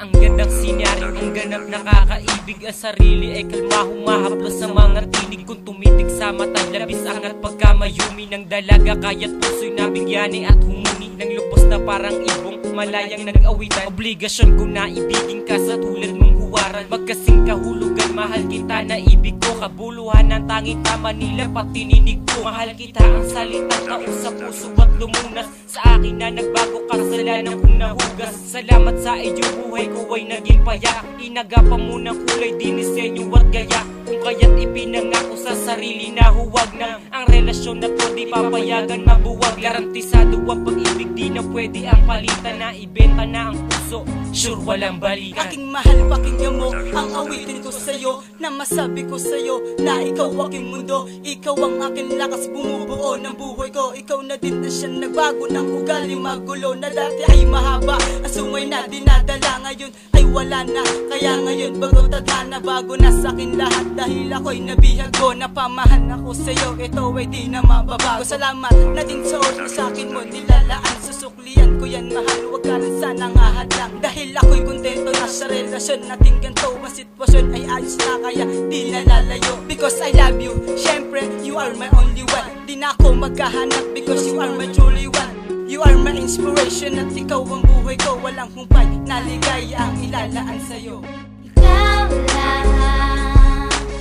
Ang gandang senaryo, ang ganap nakakaibig. Ang sarili ay kalma, humahaplos sa mga tinig. Kung tumitig sa mata, labis angat pagkamayumi ng dalaga. Kaya't puso'y nabigyani at humuni ng lubos na parang ibong malayang nag-awitan. Obligasyon ko na ibigin ka sa tulad mong huwaran. Magkasing kahulugan, mahal kita na ibig ko. Kabuluhan ng tanging tama nila pati tininig ko. Mahal kita ang salitang kausap puso at lumunas sa akin na nagbago kasalanan kong nahugas. Salamat sa iyong buhay ko ay naging payak. Inagapa mo ng kulay, dinisenyo at gaya. Kung kaya't ipinangako sa sarili na huwag na ang relasyon na to di papayagan mabuwag. Garantisado ang pag-ibig, di na pwede ang palitan. Na ibenta na ang puso, sure walang balikan. Aking mahal, pakinggan mo ang awitin ko sa'yo, na masabi ko sa'yo na ikaw aking mundo. Ikaw ang aking lakas, bumubuo ng buhay ko. Ikaw na din na siyang nagbago ng ugali magulo. Na dati ay mahaba, ang sungay na dinadala, ngayon ay wala na. Kaya ngayon bago tadhana, bago na sa'kin lahat. Dahil ako'y nabihag ko, napamahal ako sa'yo, ito ay di na mababago. Salamat na din sa oras na sa'kin mo nilalaan. Susuklian ko yan mahal, huwag ka rin sanang ahadlang. Dahil ako'y kontento na sa relasyon natin ganito. Ang sitwasyon ay ayos na kaya di nalalayo. Because I love you, syempre you are my only one. Di na ako magkahanap because you are my truly one. You are my inspiration at ikaw ang buhay ko. Walang humpay na ligaya ang ilalaan sa'yo. Ikaw lang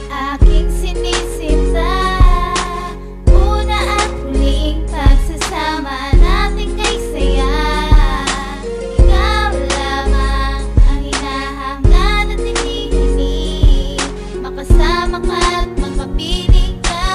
aking sinisinta, una at huling pagsasama natin kay saya. Ikaw lamang ang hinahangad at hinihiling, makasama ka at makapiling ka.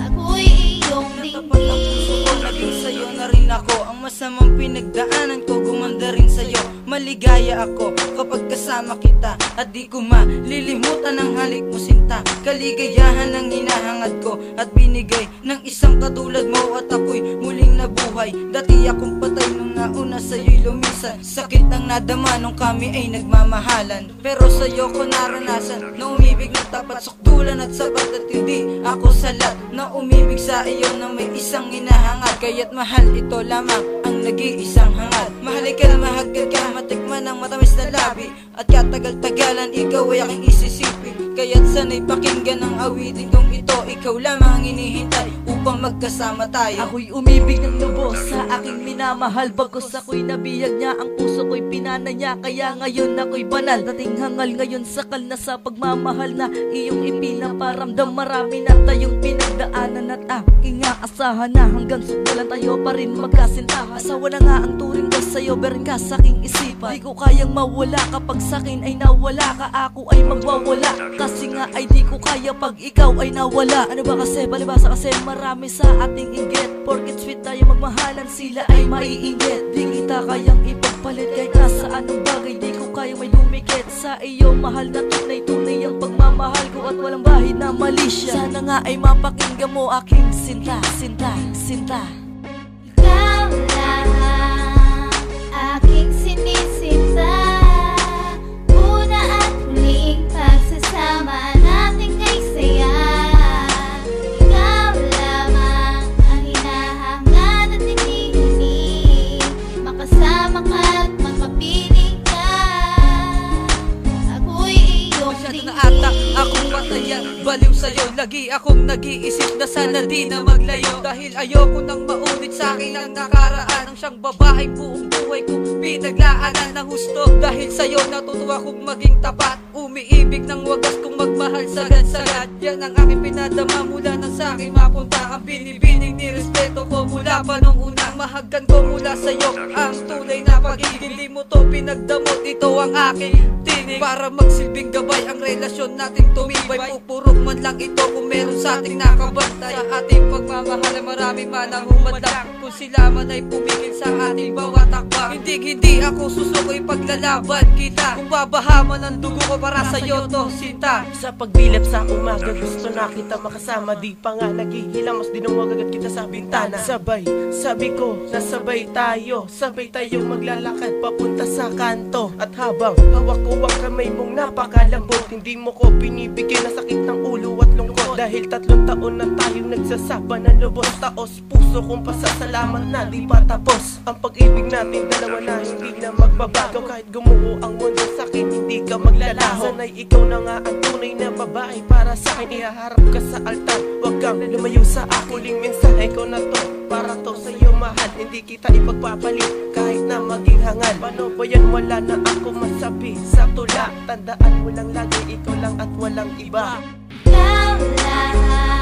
Ako'y iyong dinggin. Naging sa'yo na rin ako, ang masamang pinagdaanan ko gumanda rin sa'yo. Maligaya ako kapag kasama kita, at di ko malilimutan ang halik mo sinta. Kaligayahan ang hinahangad ko at binigay ng isang katulad mo, at ako'y muling nabuhay. Dati akong patay nung nauna sa'yo'y lumisan. Sakit ang nadama nung kami ay nagmamahalan, pero sa'yo ko naranasan na umibig na tapat, sukdulan at sapat. At hindi ako salat na umibig sa iyo na may isang hinahangad. Kaya't mahal, ito lamang ang nag-iisang hangad. Mahalin ka na mahagkan ka, matikman ang matamis na labi, at katagal-tagalan ikaw ay aking isisipin. Kaya't sana'y pakinggan ang awitin kong ito. Ikaw lamang ang hinihintay upang magkasama tayo. Ako'y umibig ng lubos sa aking minamahal, bagos ako'y nabiyag niya, ang puso ko'y pinana niya. Kaya ngayon ako'y banal, dating hangal ngayon sakal na sa pagmamahal na iyong ipinaparamdam. Marami na tayong pinagdaanan at aking aasahan na hanggang sukulan tayo pa rin magkasintahan. Asawa na nga ang turing ko sa'yo, berin ka sa'king isipan. Di ko kayang mawala kapag sa'kin ay nawala ka, ako ay magwawala. Kasi nga ay di ko kaya pag ikaw ay nawala. Ano ba kasi, balibasa kasi marami sa ating inggit. Porket sweet tayo magmahalan, sila ay maiinggit. Di kita kayang ipagpalit kahit nasa anong bagay. Di ko kayang may dumikit sa iyo, mahal na tunay-tunay ang pagmamahal ko, at walang bahid na mali siya. Sana nga ay mapakinggan mo aking sinta, sinta, sinta. Ikaw lang aking sinisinta, una at huling pagsasama natin kay saya. Ikaw lamang ang hinahangad at hinihiling, makasama ka at makapiling ka. Ako'y iyong Masyado na ata akong pataya, baliw sa'yo. Lagi akong nag-iisip na sana di na maglayo. Dahil ayoko nang maulit sa'kin ang nakaraan, ang siyang babaeng buong buhay ko pinaglaanan ng husto. Dahil sa'yo natutuwa kong maging tapat, umiibig ng wagas kong magmahal sagad-sagad. Yan ang aking pinadama mula nang sa'kin mapunta. Ang binibining ni respeto ko mula pa nung unang mahagkan ko mula sa'yo. Ang tunay na pag-ibig, di mo to pinagdamot, ito ang aking pakikinig para magsilbing gabay ang relasyon nating tumibay. Pupurok man lang ito kung meron sa ating nakabantay. Sa ating pagmamahal marami man ang humadlang, kung sila man ay pumigil sa ating bawat akbang. Hindi ako susuko'y paglalaban kita, kung babaha man ang dugo ko para sa'yo to sinta. Sa pagbilap sa umaga gusto na kita makasama, di pa nga naghihilamos, dinungog agad kita sa bintana. Sabay, sabi ko, nasabay tayo, sabay tayo maglalakad papunta sa kanto. At habang hawak ko ang kamay mong napakalambot, hindi mo ko binibigyan na sakit ng ulo at lungkot. Dahil 3 taon na tayong nagsasaba ng lubos, taos puso kong pasasalamat na di pa tapos. Ang pag-ibig natin dalawa na hindi na magbabago, kahit gumuho ang mundo sa'kin hindi ka maglalaho. Sanay ikaw na nga ang tunay na babae para sa'kin, ihaharap ka sa altar, wag kang lumayo sa akin. Huling mensahe ko na to, para to sa'yo mahal, hindi kita ipagpapalit kahit na maging hangal. Paano ba yan, wala na ako masabi sa tula. Tandaan mo lang lagi, ikaw lang at walang iba. Ikaw lang